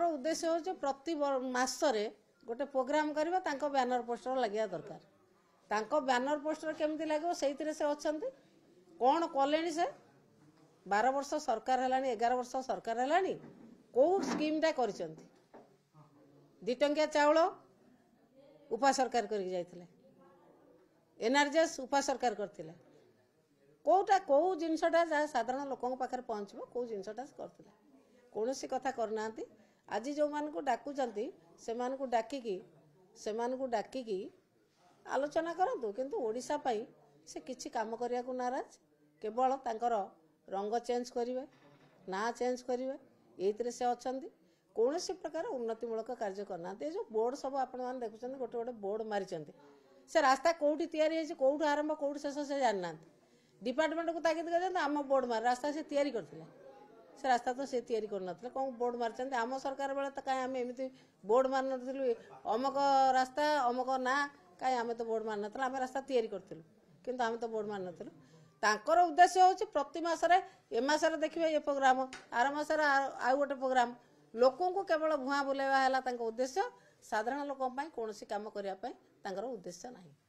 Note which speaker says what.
Speaker 1: उद्देश्य हूँ प्रति मासरे गोटे प्रोग्राम करवा बैनर पोस्टर लगे दरकार बैनर पोस्टर केमती लगे से अच्छा कौन कले से 12 वर्ष सरकार है 11 वर्ष सरकार है कौ स्कीमटा कर 2 टंकिया चाउल उपा सरकार कर एनआरजीएस उपा सरकार करथिले कोटा कौ जिनसटा जहाँ साधारण लोकों पाखे पहुँचो कौ जिनसटा करथिले कौन सी कथा करना आज जो मान को डाकुचंती से डाकिकी आलोचना करंतु किंतु ओडिशा पाई से किछि काम करिया को नाराज केवल तांकर रंग चेंज करिवे ना चेंज करिवे एइतरे से अछंती कौन सी प्रकार उन्नतिमूलक कार्य करना जो बोर्ड सब आपण मान देखुछन गोटे गोटे बोर्ड मारिचंती से रास्ता कोठी तैयारी है कोठी आरंभ कोठी शेष से जानना डिपार्टमेंट को ताकिद कर आम बोर्ड मार रास्ता से तैयारी करथिले से रास्ता तो से तैयारी करनथले कौन बोर्ड मारचंत आम सरकार बेले तो कहीं आम एमती बोर्ड मार नथिलु अमक रास्ता अमक ना कहीं आम तो बोर्ड मार नथिलु आम रास्ता तैयारी करथिलु किंतु आम तो बोर्ड मार नथिलु तांकर उद्देश्य होछि प्रति मासरे ए मासरे देखिबे ये प्रोग्राम आर मासरे आ गोटे प्रोग्राम लोकों को केवल भुआ बुलेवा हैला तांको उद्देश्य साधारण लोकों पई कोनोसी काम करिया पई तांकर उद्देश्य नाही।